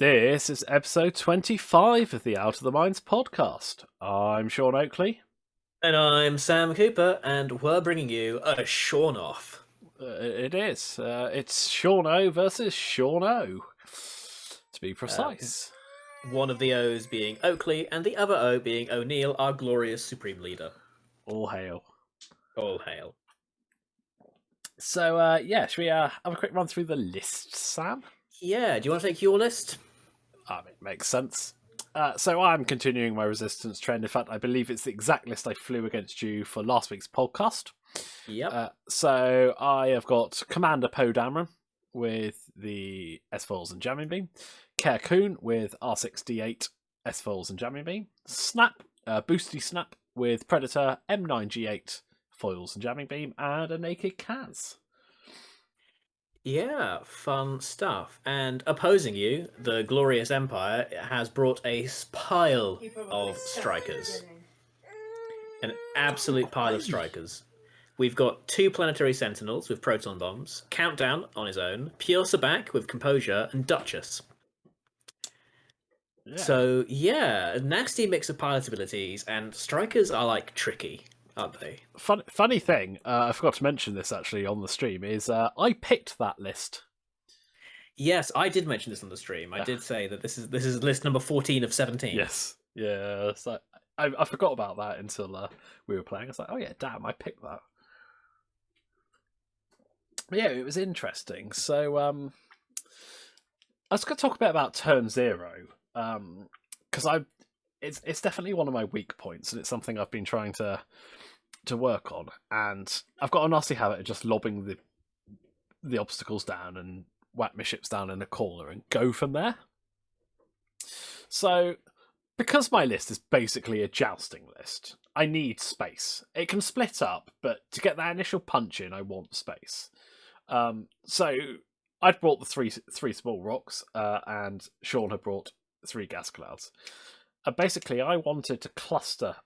This is episode 25 of the Out of the Minds podcast. I'm Sean Oakley. And I'm Sam Cooper, and we're bringing you a Shaun off. It is. It's Sean O versus Sean O, to be precise. One of the O's being Oakley, and the other O being O'Neill, our glorious Supreme Leader. All hail. All hail. So, should we have a quick run through the list, Sam? Yeah, do you want to take your list? It makes sense. So I'm continuing my resistance trend. In fact, I believe it's the exact list I flew against you for last week's podcast. Yep. So I have got Commander Poe Dameron with the S-Foils and Jamming Beam, Care Coon with R6D8 S-Foils and Jamming Beam, Snap, Boosty Snap with Predator M9G8 Foils and Jamming Beam, and a Naked Kaz. Yeah, fun stuff. And opposing you, the Glorious Empire has brought a pile of strikers. An absolute pile of strikers. We've got 2 Planetary Sentinels with Proton Bombs, Countdown on his own, Pure Sabak with Composure, and Duchess. Yeah. So, yeah, a nasty mix of pilot abilities, and strikers are, like, tricky, aren't they? Funny thing, I forgot to mention this actually on the stream, is I picked that list. Yes, I did mention this on the stream. I did say that this is list number 14 of 17. Yes. Yeah, so I forgot about that until we were playing. I was like, oh yeah, damn, I picked that. But yeah, it was interesting. So I was going to talk a bit about turn 0, because it's definitely one of my weak points, and it's something I've been trying to work on. And I've got a nasty habit of just lobbing the obstacles down and whack my ships down in a corner and go from there. So, because my list is basically a jousting list, I need space. It can split up, but to get that initial punch in, I want space. So I'd brought the three small rocks, and Sean had brought 3 gas clouds. Basically, I wanted to cluster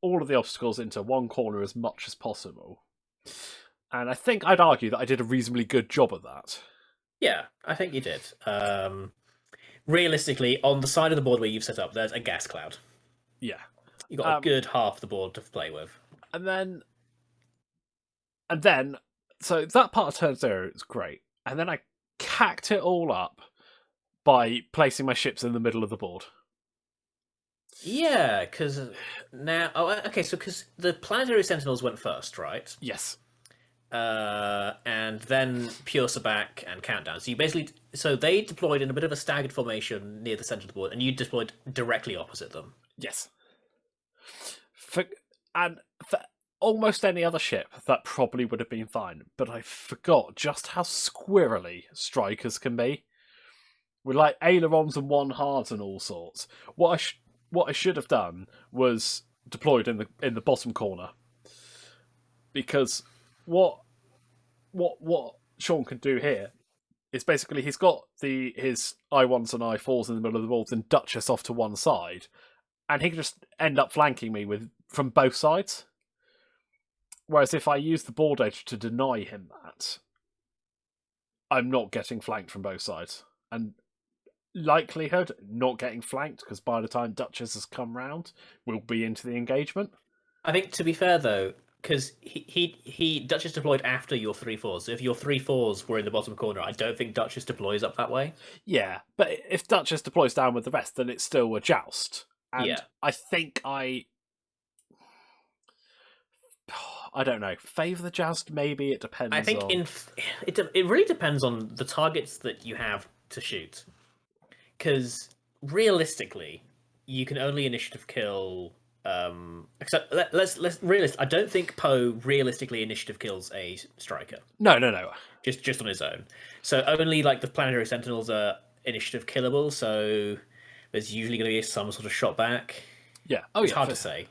all of the obstacles into one corner as much as possible. And I think I'd argue that I did a reasonably good job of that. Yeah, I think you did. Realistically, on the side of the board where you've set up, there's a gas cloud. Yeah. You've got a good half the board to play with. And then, so that part of turn 0 is great. And then I cacked it all up by placing my ships in the middle of the board. Yeah, because now... Oh, okay, so because the Planetary Sentinels went first, right? Yes. And then Pure Sabak and Countdown. So you basically... So they deployed in a bit of a staggered formation near the centre of the board, and you deployed directly opposite them. Yes. For almost any other ship, that probably would have been fine. But I forgot just how squirrely strikers can be. With like ailerons and 1-hards and all sorts. What I should have done was deployed in the bottom corner, because what Sean can do here is basically he's got his I1s and I4s in the middle of the board and Duchess off to one side, and he can just end up flanking me from both sides. Whereas if I use the board edge to deny him that, I'm not getting flanked from both sides, and likelihood not getting flanked, because by the time Duchess has come round, we'll be into the engagement. I think, to be fair though, because he Duchess deployed after your 3-4s. So if your 3-4s were in the bottom corner, I don't think Duchess deploys up that way. Yeah, but if Duchess deploys down with the rest, then it's still a joust. And yeah. I think I don't know. Favour the joust? Maybe. It depends. I think it really depends on the targets that you have to shoot. Because realistically, you can only initiative kill. Except let's realist. I don't think Poe realistically initiative kills a striker. No. Just on his own. So only like the Planetary Sentinels are initiative killable. So there's usually going to be some sort of shot back. Yeah. It's hard to say.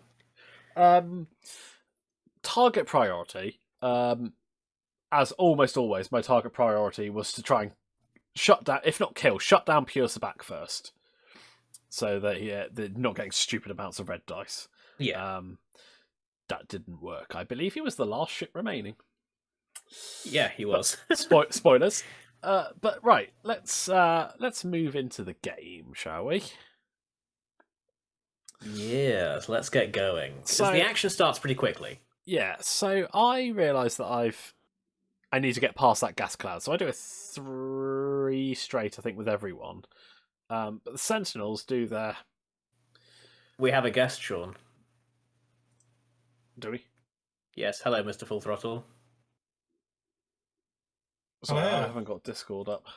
Target priority. As almost always, my target priority was to try and shut down, if not kill, shut down Pure Sabak first, so that they're not getting stupid amounts of red dice. Yeah. That didn't work. I believe he was the last ship remaining. Yeah, he was. Spoilers. But right, let's move into the game, shall we? Yes, let's get going. Because the So action starts pretty quickly. yeah, so I realise that I need to get past that gas cloud. So I do a 3 straight, I think, with everyone. But the Sentinels do their. We have a guest, Sean. Do we? Yes, hello, Mr. Full Throttle. Sorry, I Hello. haven't got Discord up. How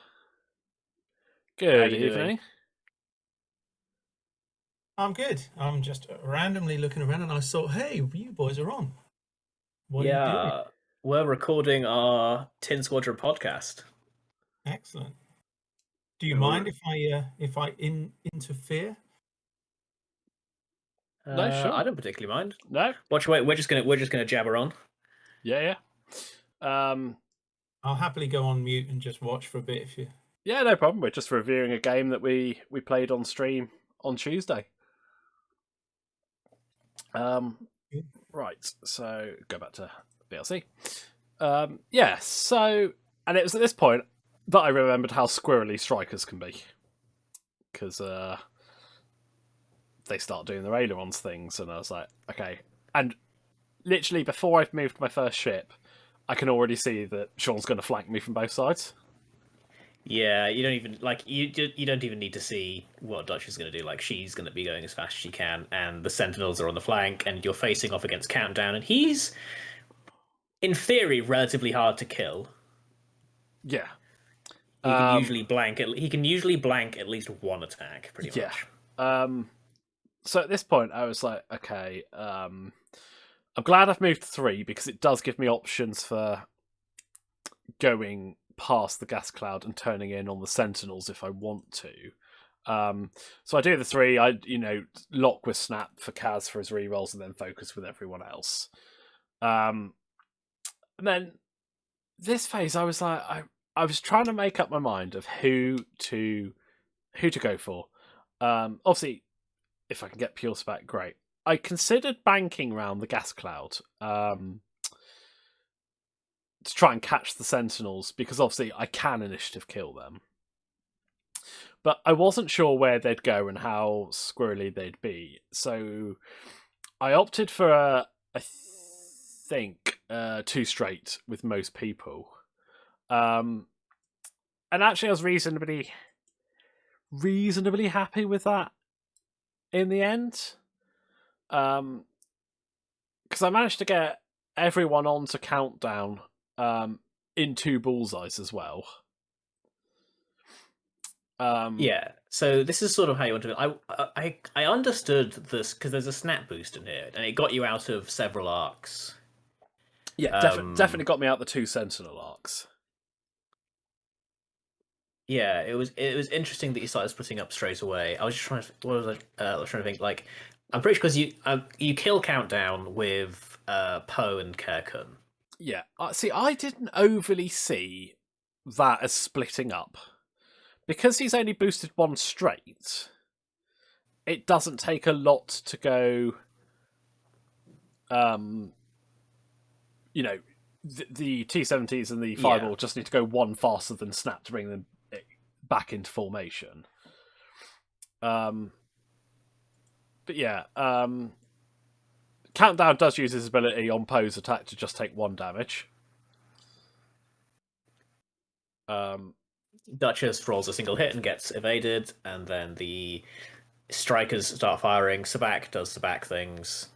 Good you doing? evening. I'm good. I'm just randomly looking around and I saw, hey, you boys are on. What are you doing? Yeah, we're recording our Tin Squadron podcast. Excellent. Do you And mind if I interfere? No, sure. I don't particularly mind. No? Watch, wait, we're just gonna jabber on. Yeah. I'll happily go on mute and just watch for a bit if you. Yeah, no problem. We're just reviewing a game that we played on stream on Tuesday. Right, so go back to VLC. Yeah, so and it was at this point that I remembered how squirrely strikers can be, because they start doing their ailerons things, and I was like, okay. And literally before I've moved my first ship, I can already see that Sean's going to flank me from both sides. Yeah, you don't even you don't even need to see what Dutch is going to do. Like, she's going to be going as fast as she can, and the Sentinels are on the flank, and you're facing off against Countdown, and he's, in theory, relatively hard to kill. Yeah, He can usually blank. He can usually blank at least one attack, pretty much. So at this point, I was like, okay, I'm glad I've moved to 3 because it does give me options for going past the gas cloud and turning in on the Sentinels if I want to. So I do the 3. I lock with Snap for Kaz for his rerolls and then focus with everyone else. And then this phase, I was like, I was trying to make up my mind of who to go for. Obviously, if I can get Pulse back, great. I considered banking round the gas cloud to try and catch the Sentinels, because obviously I can initiative kill them. But I wasn't sure where they'd go and how squirrely they'd be. So I opted for I think 2 straight with most people. And actually I was reasonably happy with that in the end. Because I managed to get everyone onto Countdown in 2 bullseyes as well. Yeah, so this is sort of how you want to. I understood this because there's a snap boost in here, and it got you out of several arcs. Yeah, definitely got me out the 2 Sentinel arcs. Yeah, it was interesting that you started splitting up straight away. I was just trying to I was trying to think, like, I'm pretty sure because you kill Countdown with Poe and Kirkun. Yeah, see, I didn't overly see that as splitting up. Because he's only boosted 1 straight, it doesn't take a lot to go. The T-70s and the Fireball just need to go 1 faster than Snap to bring them back into formation. But yeah, Countdown does use his ability on Poe's attack to just take 1 damage. Duchess rolls a single hit and gets evaded, and then the strikers start firing. Sabak does Sabak things.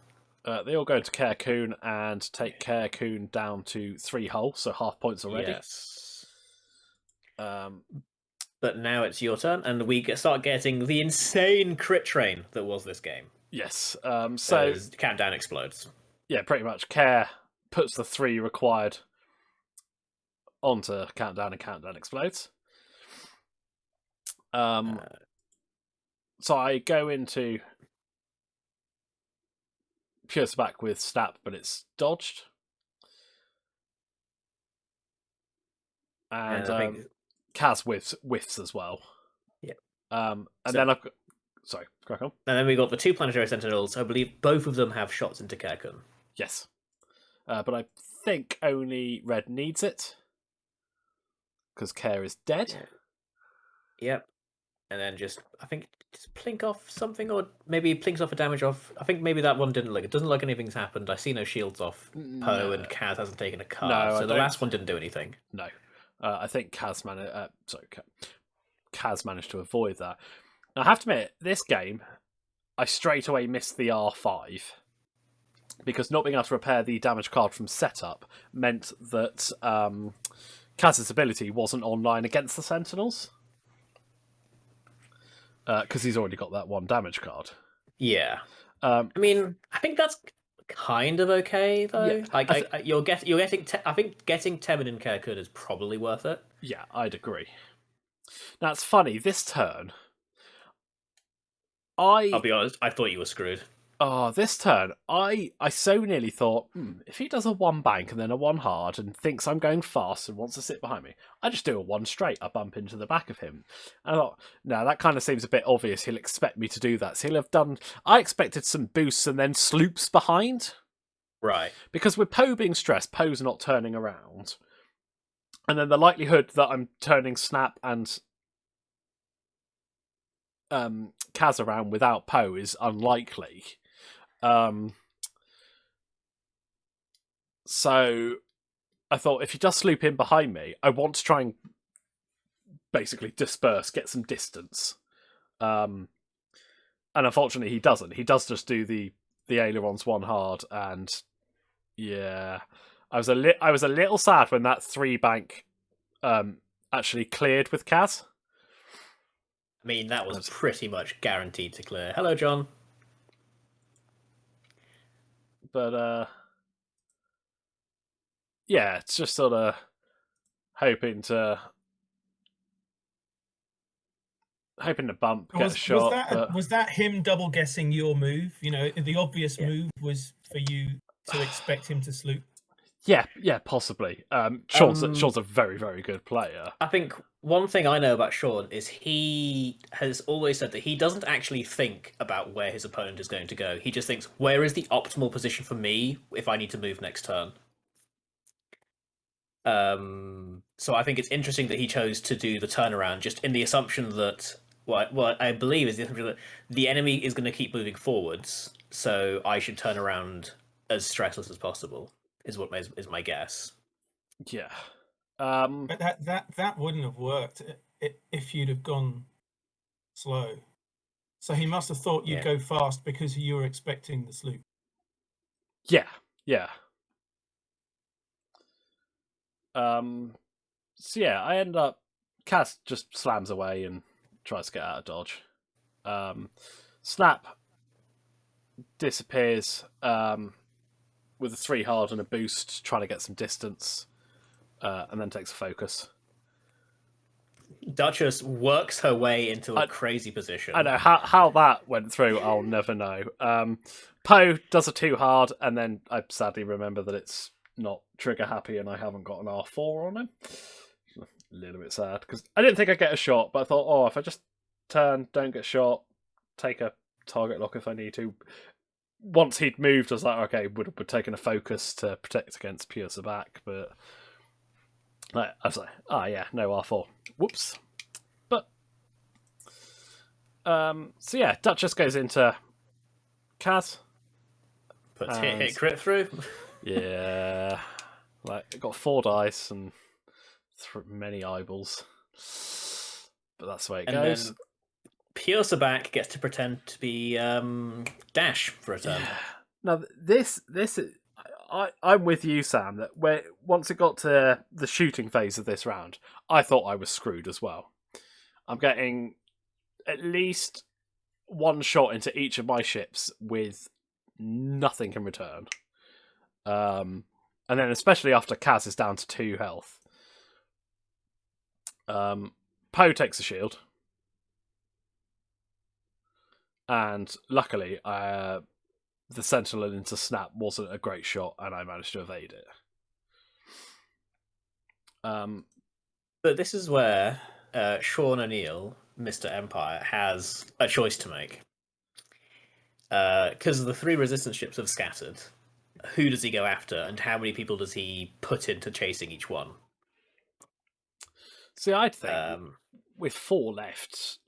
They all go to Kirkun and take Kirkun down to 3 hull, so half points already. Yes. But now it's your turn, and we start getting the insane crit train that was this game. Yes. So Countdown explodes. Yeah, pretty much. Care puts the 3 required onto Countdown, and Countdown explodes. So I go into Pierce back with Snap, but it's dodged. And I think Kaz whiffs as well. Yeah. Then I've got... Sorry, crack on. And then we got the 2 planetary sentinels. I believe both of them have shots into Kirkun. Yes. But I think only Red needs it. because Care is dead. Yep. And then I think, just plink off something, or maybe plinks off a damage off. I think maybe that one didn't look. It doesn't look like anything's happened. I see no shields off Poe, and Kaz hasn't taken a card, No, so the last one didn't do anything. No, I think Kaz managed to avoid that. Now, I have to admit, this game, I straight away missed the R5 because not being able to repair the damage card from setup meant that Kaz's ability wasn't online against the Sentinels. Because he's already got that one damage card. Yeah. I mean, I think that's kind of okay though. Yeah, like you're getting. I think getting Temin and Kirkwood is probably worth it. Yeah, I'd agree. Now it's funny. This turn, I'll be honest. I thought you were screwed. This turn, I so nearly thought, if he does a 1 bank and then a 1 hard and thinks I'm going fast and wants to sit behind me, I just do a 1 straight. I bump into the back of him. And I thought, no, that kind of seems a bit obvious. He'll expect me to do that. So he'll have done. I expected some boosts and then sloops behind. Right. Because with Poe being stressed, Poe's not turning around. And then the likelihood that I'm turning Snap and Kaz around without Poe is unlikely. So I thought if he does sloop in behind me, I want to try and basically disperse, get some distance. And unfortunately he doesn't. He does just do the ailerons 1 hard, and yeah, I was a little sad when that 3 bank actually cleared with Kaz. I mean, that was pretty much guaranteed to clear. Hello, John. But yeah, it's just sort of hoping to bump, get a shot. Was that him double guessing your move? You know, the obvious move was for you to expect him to sloop. Yeah, possibly. Sean's a very, very good player. I think one thing I know about Sean is he has always said that he doesn't actually think about where his opponent is going to go. He just thinks, where is the optimal position for me if I need to move next turn? So I think it's interesting that he chose to do the turnaround, just in the assumption that what I believe is the assumption that the enemy is going to keep moving forwards, so I should turn around as stressless as possible. Is my guess. Yeah. But that wouldn't have worked if you'd have gone slow. So he must have thought you'd go fast because you were expecting the sloop. Yeah. So yeah, I end up. Kaz just slams away and tries to get out of dodge. Snap disappears with a 3 hard and a boost, trying to get some distance, and then takes a focus. Duchess works her way into a crazy position. I know how that went through. I'll never know. Poe does a 2 hard, and then I sadly remember that it's not trigger happy, and I haven't got an R4 on him. A little bit sad because I didn't think I'd get a shot, but I thought, if I just turn, don't get shot, take a target lock if I need to. Once he'd moved, I was like, okay, would have taken a focus to protect against Pure Sabak, but I was like, no R4. Whoops. But so yeah, Duchess goes into Kaz. Puts hit crit through. Yeah, it got 4 dice and many eyeballs, but that's the way it goes. Then Pure Sabak gets to pretend to be Dash for a turn. Now this is, I'm with you, Sam. That once it got to the shooting phase of this round, I thought I was screwed as well. I'm getting at least 1 shot into each of my ships with nothing in return. And then especially after Kaz is down to 2 health. Poe takes a shield. And luckily, the Sentinel into Snap wasn't a great shot, and I managed to evade it. But this is where Sean O'Neill, Mr. Empire, has a choice to make. Because the 3 resistance ships have scattered. Who does he go after, and how many people does he put into chasing each one? See, I'd think with 4 left,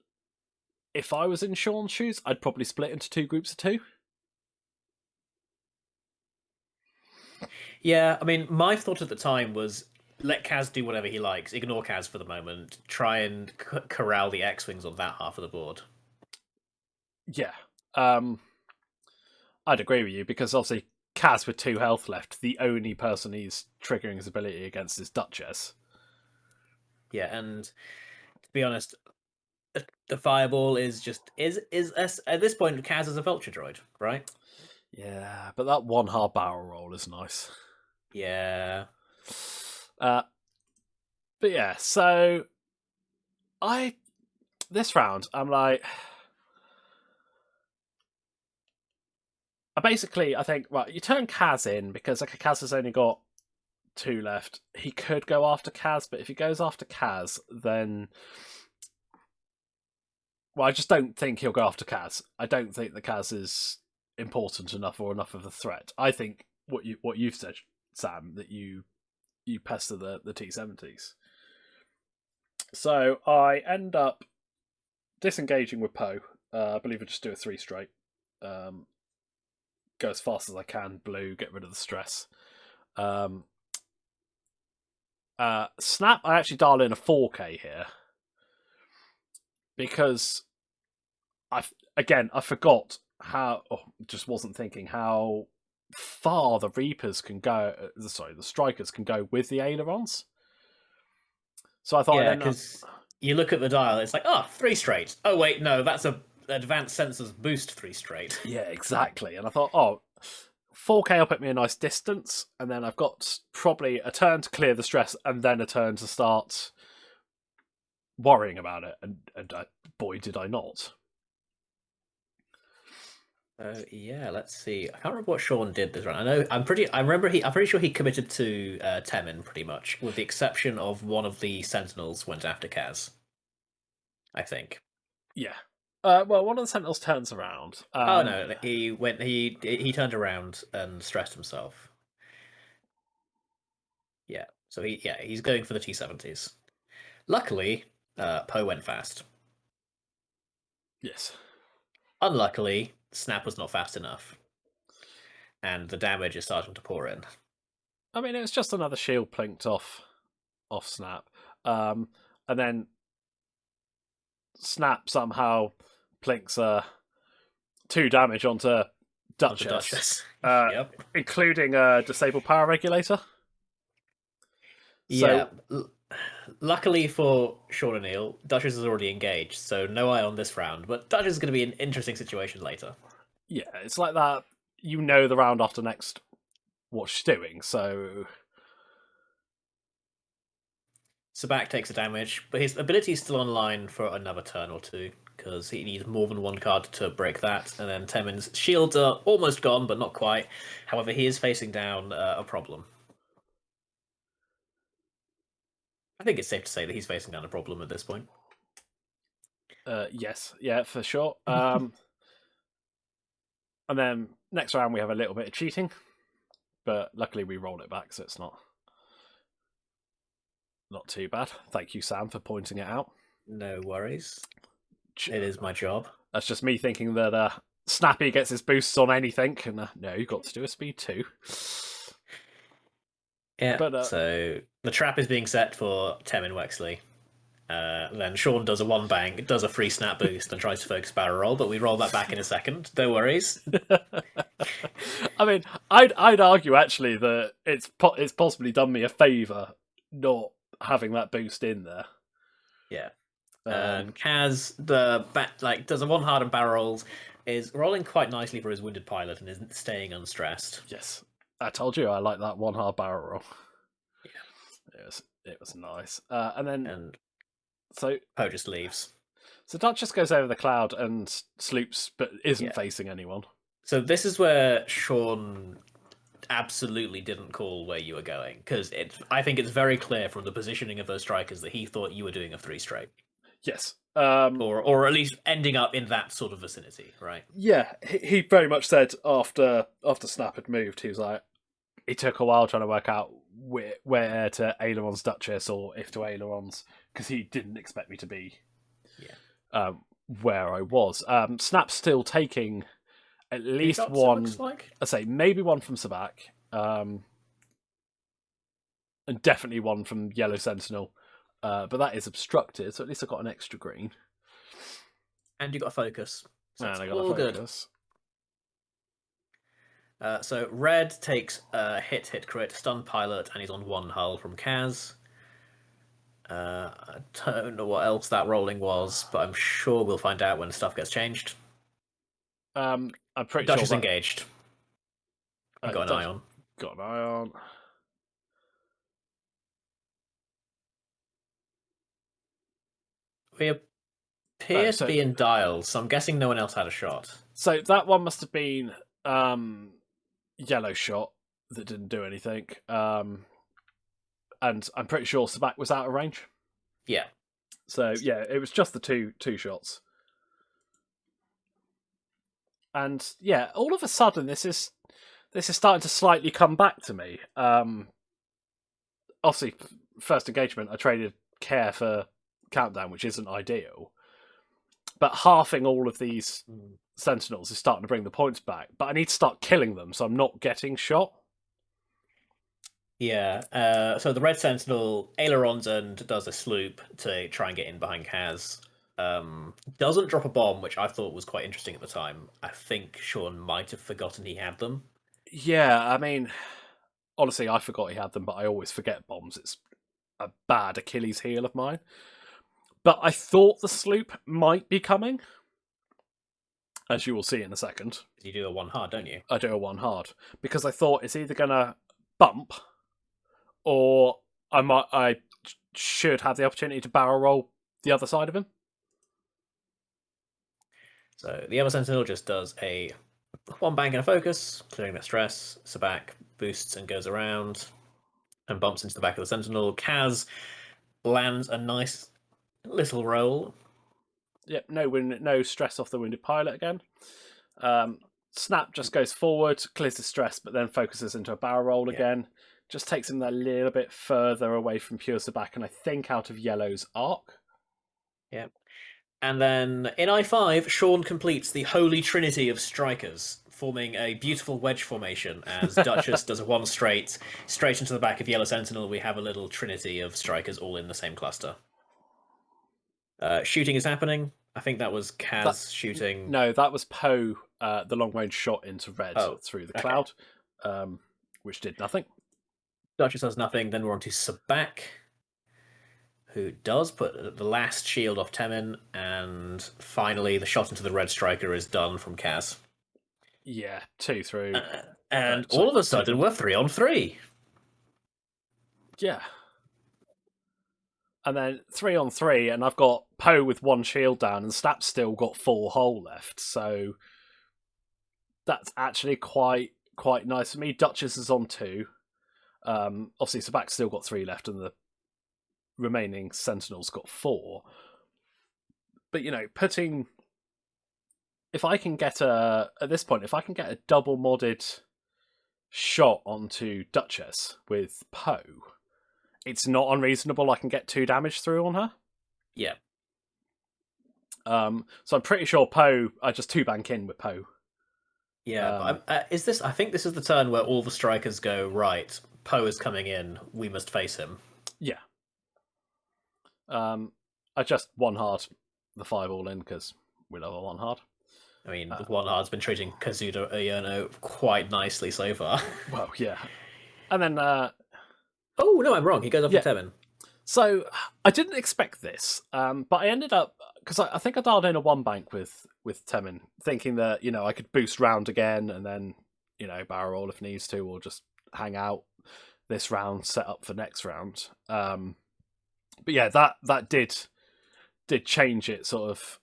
if I was in Sean's shoes, I'd probably split into 2 groups of 2. Yeah, I mean, my thought at the time was let Kaz do whatever he likes, ignore Kaz for the moment, try and corral the X-Wings on that half of the board. Yeah. I'd agree with you, because obviously Kaz with 2 health left, the only person he's triggering his ability against is Duchess. Yeah, and to be honest, the Fireball is at this point Kaz is a Vulture droid, right? Yeah, but that 1 hard barrel roll is nice. Yeah. But yeah, so this round, I'm like, I think, right, you turn Kaz in, because like Kaz has only got 2 left. He could go after Kaz, but if he goes after Kaz, then... Well, I just don't think he'll go after Kaz. I don't think that Kaz is important enough or enough of a threat. I think what you've said, Sam, that you pester the T-70s. So I end up disengaging with Poe. I believe I just do a 3 straight. Go as fast as I can, blue, get rid of the stress. Snap, I actually dial in a 4K here. Because I forgot how, just wasn't thinking how far the Reapers can go. The Strikers can go with the ailerons. So I thought, yeah, because you look at the dial, it's like, 3 straight. Oh wait, no, that's a advanced sensors boost 3 straight. Yeah, exactly. And I thought, 4K will put me a nice distance, and then I've got probably a turn to clear the stress, and then a turn to start worrying about it. And boy, did I not. Yeah, let's see. I can't remember what Sean did this round. I'm pretty sure he committed to Temin pretty much, with the exception of one of the Sentinels went after Kaz. I think. Yeah. Well, one of the Sentinels turns around. Oh no, he turned around and stressed himself. Yeah, so he's going for the T-70s. Luckily, Poe went fast. Yes. Unluckily, Snap was not fast enough, and the damage is starting to pour in. I mean, it was just another shield plinked off Snap, and then Snap somehow plinks 2 damage onto Duchess, Yep. including a disabled power regulator. Yeah. Luckily for Sean O'Neill, Duchess is already engaged, so no eye on this round. But Duchess is going to be an interesting situation later. Yeah, it's like that. You know the round after next what she's doing, so... Sabak takes a damage, but his ability is still online for another turn or 2, because he needs more than 1 card to break that, and then Temin's shields are almost gone, but not quite. However, he is facing down a problem. I think it's safe to say that he's facing down a problem at this point. Yes, yeah, for sure. And then next round we have a little bit of cheating, but luckily we roll it back, so it's not too bad. Thank you, Sam, for pointing it out. No worries. It is my job. That's just me thinking that Snappy gets his boosts on anything, and no, you've got to do a speed 2. Yeah, but, so the trap is being set for Temin Wexley. Then Sean does a 1 bang, does a free snap boost, and tries to focus barrel roll, but we roll that back in a second. No worries. I mean, I'd argue actually that it's possibly done me a favour not having that boost in there. Yeah. Kaz does a 1 hard and barrel rolls, is rolling quite nicely for his wounded pilot and isn't staying unstressed. Yes, I told you I like that 1 hard barrel roll. Yeah, it was nice. And so Poe just leaves. So Duchess goes over the cloud and sloops, but isn't facing anyone. So this is where Sean absolutely didn't call where you were going, because I think it's very clear from the positioning of those strikers that he thought you were doing a 3 straight. Yes. Or at least ending up in that sort of vicinity, right? Yeah, he very much said after Snap had moved, he was like, he took a while trying to work out where to Aileron's Duchess or if to Aileron's, because he didn't expect me to be where I was. Snap's still taking at least shots, one. it looks like. I say maybe one from Sabak, and definitely one from Yellow Sentinel. But that is obstructed, so at least I've got an extra green. And you got a focus. So And it's I got all a good. focus. So red takes a hit crit, stun pilot, and he's on 1 hull from Kaz. I don't know what else that rolling was, but I'm sure we'll find out when stuff gets changed. I'm pretty Dutch sure is engaged. I've got an eye on. Got an eye on. We appear to be in dials, so I'm guessing no one else had a shot. So that one must have been yellow shot that didn't do anything. And I'm pretty sure Sabak was out of range. Yeah. So yeah, it was just the two shots. And yeah, all of a sudden this is starting to slightly come back to me. Obviously, first engagement I traded Care for Countdown, which isn't ideal. But halving all of these Sentinels is starting to bring the points back. But I need to start killing them, so I'm not getting shot. Yeah, so the Red Sentinel ailerons and does a sloop to try and get in behind Kaz. Doesn't drop a bomb, which I thought was quite interesting at the time. I think Sean might have forgotten he had them. Yeah, I mean, honestly, I forgot he had them, but I always forget bombs. It's a bad Achilles heel of mine. But I thought the sloop might be coming, as you will see in a second. You do a 1 hard, don't you? I do a 1 hard, because I thought it's either going to bump, or I should have the opportunity to barrel roll the other side of him. So the other Sentinel just does a 1 bang and a focus, clearing that stress. Sabak boosts and goes around and bumps into the back of the Sentinel. Kaz lands a nice little roll. Yep, no stress off the wounded pilot again. Snap just goes forward, clears the stress, but then focuses into a barrel roll again. Just takes him a little bit further away from pure Sabak, and I think out of Yellow's arc. Yep. And then in I5, Sean completes the holy trinity of strikers, forming a beautiful wedge formation as Duchess does a 1 straight into the back of Yellow Sentinel. We have a little trinity of strikers all in the same cluster. Shooting is happening. I think that was Kaz shooting. No, that was Poe, the long-range shot into red through the cloud, which did nothing. Duchess does nothing. Then we're on to Sabak, who does put the last shield off Temin, and finally the shot into the red striker is done from Kaz. Yeah, 2 through. And all of a sudden we're 3 on 3. Yeah. And then 3 on 3, and I've got Poe with 1 shield down, and Snap's still got 4 hull left. So that's actually quite nice for me. Duchess is on 2. Obviously, Sabak's still got 3 left, and the remaining Sentinel's got 4. But if I can get at this point, if I can get a double modded shot onto Duchess with Poe, it's not unreasonable I can get 2 damage through on her. Yeah. So I'm pretty sure Poe, I just 2 bank in with Poe. Yeah, is this? I think this is the turn where all the strikers go, right, Poe is coming in, we must face him. Yeah. I just 1 hard the 5 all in because we love a 1 hard. I mean, the 1 hard's been treating Kazuda Iono quite nicely so far. Well, yeah. And then... oh, no, I'm wrong. He goes up to Temin. So, I didn't expect this, but I ended up... Because I think I dialed in a 1 bank with Temin, thinking that, I could boost round again and then, barrel roll if needs to, or just hang out this round, set up for next round. But yeah, that did change it sort of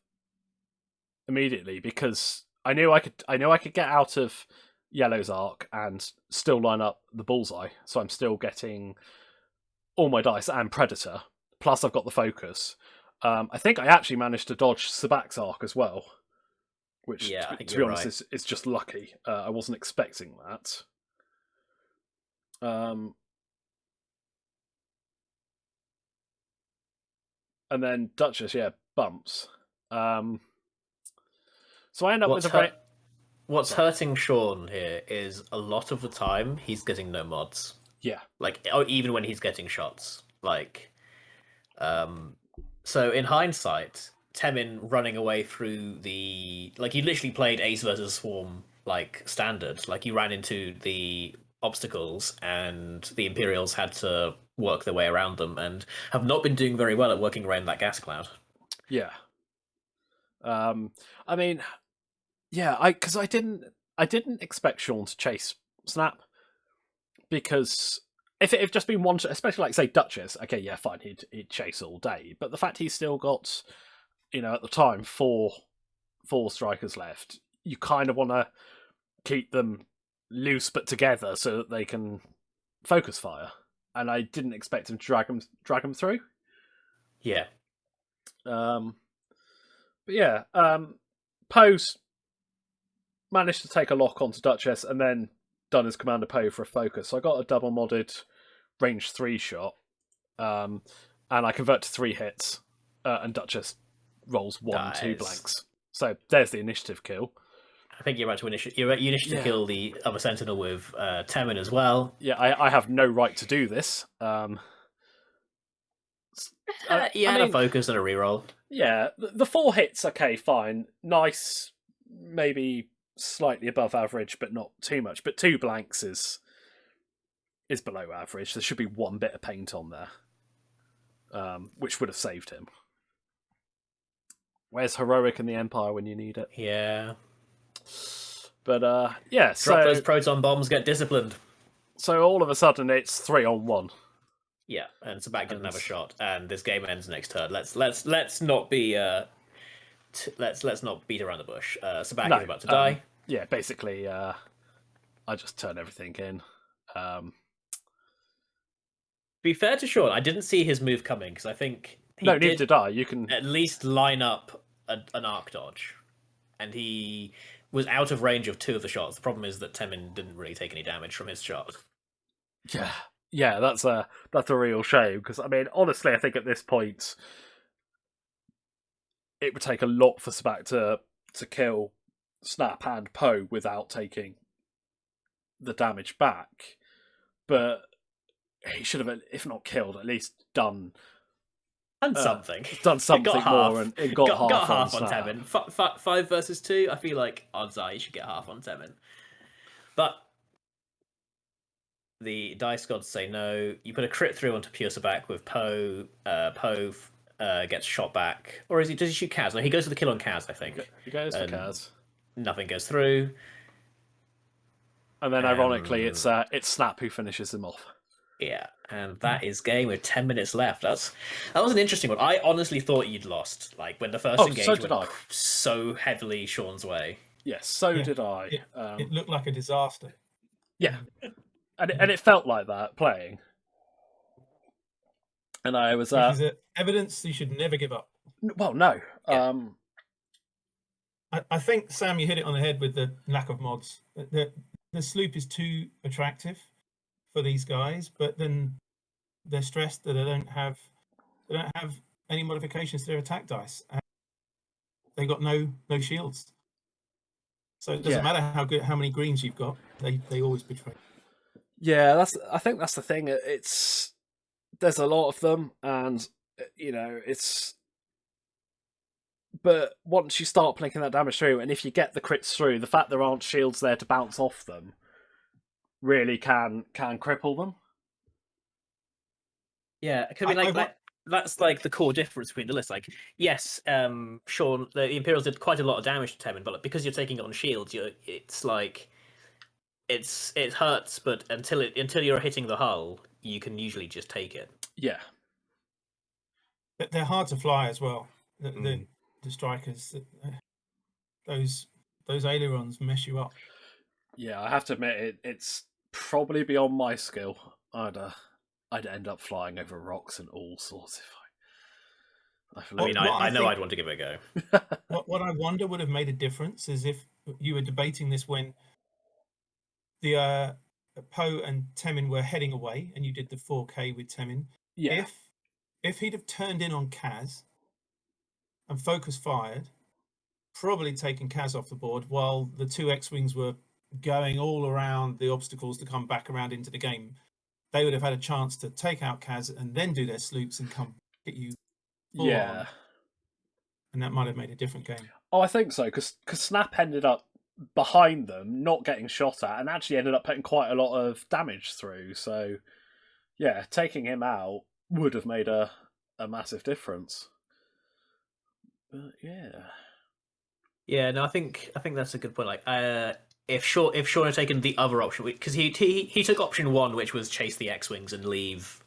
immediately, because I knew I could get out of Yellow's arc and still line up the bullseye, so I'm still getting all my dice and Predator, plus I've got the focus. I think I actually managed to dodge Sabak's arc as well, which, to be honest, is just lucky. I wasn't expecting that. and then Duchess, bumps. So I end up What's with a What's hurting Sean here is a lot of the time he's getting no mods. Yeah. Like, even when he's getting shots. Like, so in hindsight, Temin running away through the... Like, you literally played Ace versus Swarm, like, standard. Like, you ran into the obstacles, and the Imperials had to work their way around them, and have not been doing very well at working around that gas cloud. Yeah. I mean, because I didn't expect Sean to chase Snap, because if it had just been one, especially like say Duchess, okay, yeah, fine, he'd chase all day. But the fact he's still got, at the time, four strikers left, you kind of want to keep them loose but together so that they can focus fire. And I didn't expect him to drag them through. Yeah. But yeah, Poe's managed to take a lock onto Duchess and then done his Commander Poe for a focus. So I got a double modded range 3 shot, and I convert to 3 hits, and Duchess rolls 1, 2 blanks. So there's the initiative kill. I think you're about to initiative kill the other Sentinel with Temin as well. Yeah, I have no right to do this. You had a focus and a reroll. Yeah, the 4 hits, okay, fine. Nice, maybe slightly above average, but not too much. But 2 blanks is below average. There should be 1 bit of paint on there, which would have saved him. Where's Heroic in the Empire when you need it? Yeah. But Drop those proton bombs, get disciplined. So all of a sudden it's 3-on-1. Yeah, and Sabak doesn't have a shot, and this game ends next turn. Let's not be let's not beat around the bush. Sabak is about to die. Yeah, basically, I just turn everything in. To be fair to Sean, I didn't see his move coming, because I think neither did I. You can at least line up an arc dodge, and he was out of range of 2 of the shots. The problem is that Temin didn't really take any damage from his shot. Yeah, that's a real shame, because I mean, honestly, I think at this point it would take a lot for Sabak to kill Snap and Poe without taking the damage back. But he should have, if not killed, at least done something. Done something more and got half on Temin. 5 versus 2, I feel like odds are you should get half on Temin. But the dice gods say no. You put a crit through onto Pure Sabak with Poe. Poe gets shot back. Or does he shoot Kaz? No, he goes for the kill on Kaz, I think. He goes for Kaz. Nothing goes through. And then ironically it's Snap who finishes him off. Yeah, and that is game with 10 minutes left. That was an interesting one. I honestly thought you'd lost, like when the first engagement went so heavily Sean's way. Yes, so did I. It looked like a disaster. Yeah, and it felt like that playing. And I was evidence you should never give up. Well, no. Yeah. I think, Sam, you hit it on the head with the lack of mods. The sloop is too attractive for these guys, but then they're stressed that they don't have any modifications to their attack dice. And they got no shields. So it doesn't matter how many greens you've got, they always betray. Yeah, I think that's the thing. There's a lot of them, and but once you start plinking that damage through, and if you get the crits through, the fact there aren't shields there to bounce off them really can cripple them. Yeah, it could be that's like the core difference between the lists. Like, yes, Sean, the Imperials did quite a lot of damage to Temin, but because you're taking it on shields, it's like it hurts, but until you're hitting the hull, you can usually just take it. Yeah, they're hard to fly as well. The strikers, those ailerons mess you up. Yeah, I have to admit it's probably beyond my skill. I'd end up flying over rocks and all sorts I mean, I know I'd want to give it a go. What I wonder would have made a difference is if you were debating this when the Poe and Temin were heading away, and you did the 4K with Temin. Yeah. if he'd have turned in on Kaz and focus fired, probably taken Kaz off the board while the two X-Wings were going all around the obstacles to come back around into the game, they would have had a chance to take out Kaz and then do their sloops and come at you full on. And that might have made a different game. Oh, I think so, because Snap ended up behind them, not getting shot at, and actually ended up putting quite a lot of damage through. So, yeah, taking him out would have made a massive difference. But yeah. No, I think that's a good point. Like, if Sean had taken the other option, because he took option 1, which was chase the X-Wings and leave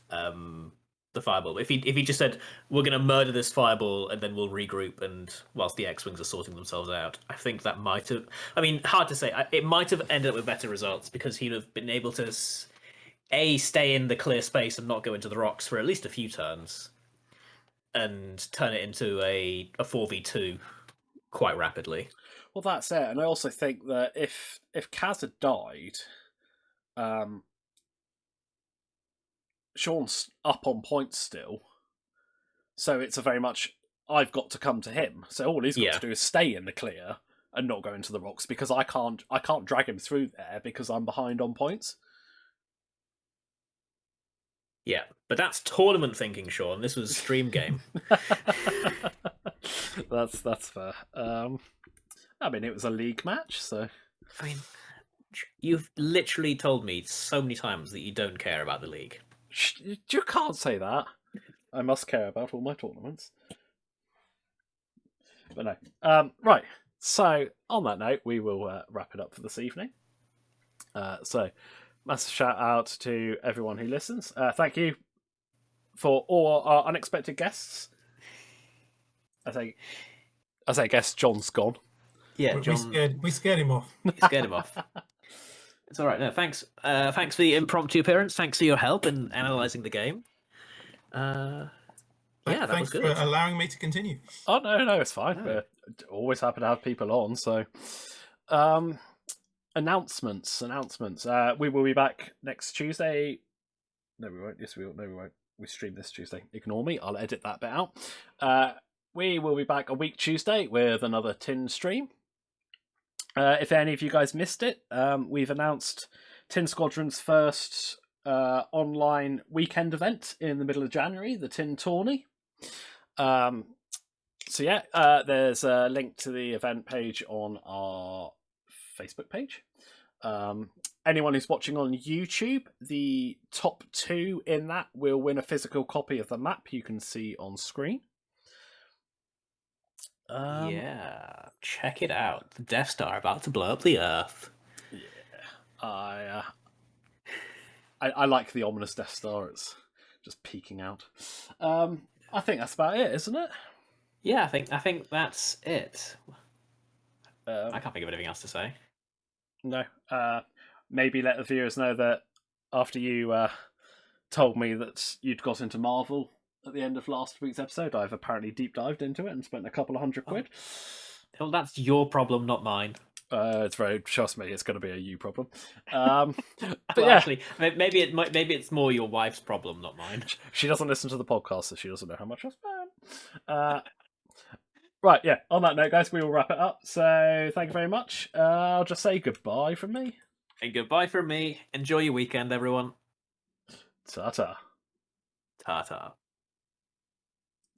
the fireball. If he just said, we're going to murder this fireball and then we'll regroup, and whilst the X-Wings are sorting themselves out, I think that might have, I mean, hard to say, it might have ended up with better results, because he'd have been able to stay in the clear space and not go into the rocks for at least a few turns, and turn it into a 4v2 quite rapidly. Well, that's it. And I also think that if Kaz had died, Sean's up on points still, so it's a very much I've got to come to him. So all he's got to do is stay in the clear and not go into the rocks, because I can't drag him through there because I'm behind on points. Yeah, but that's tournament thinking, Sean. This was stream game. That's fair. I mean, it was a league match, so. I mean, you've literally told me so many times that you don't care about the league. You can't say that. I must care about all my tournaments. But no. Right. So, on that note, we will wrap it up for this evening. So, massive shout out to everyone who listens. Thank you for all our unexpected guests. I say guest, John's gone. Yeah, John. We scared him off. We scared him off. It's all right. No, thanks. Thanks for the impromptu appearance. Thanks for your help in analysing the game. That was good. Thanks for allowing me to continue. Oh no, it's fine. We're always happy to have people on. So, announcements. We will be back next Tuesday. No, we won't. Yes, we will. No, we won't. We stream this Tuesday. Ignore me. I'll edit that bit out. We will be back a week Tuesday with another Tin stream. If any of you guys missed it, we've announced Tin Squadron's first online weekend event in the middle of January, the Tin Tourney. There's a link to the event page on our Facebook page. Anyone who's watching on YouTube, the top 2 in that will win a physical copy of the map you can see on screen. Check it out. The Death Star about to blow up the Earth. Yeah, I like the ominous Death Star. It's just peeking out. I think that's about it, isn't it? Yeah, I think that's it. I can't think of anything else to say. No. Maybe let the viewers know that after you told me that you'd got into Marvel at the end of last week's episode, I've apparently deep dived into it and spent a couple of $100. Well, that's your problem, not mine. Trust me, it's going to be a you problem. Actually, maybe it's more your wife's problem, not mine. She doesn't listen to the podcast, so she doesn't know how much I spent. Right, yeah. On that note, guys, we will wrap it up. So thank you very much. I'll just say goodbye from me. And goodbye from me. Enjoy your weekend, everyone. Ta-ta. Ta-ta.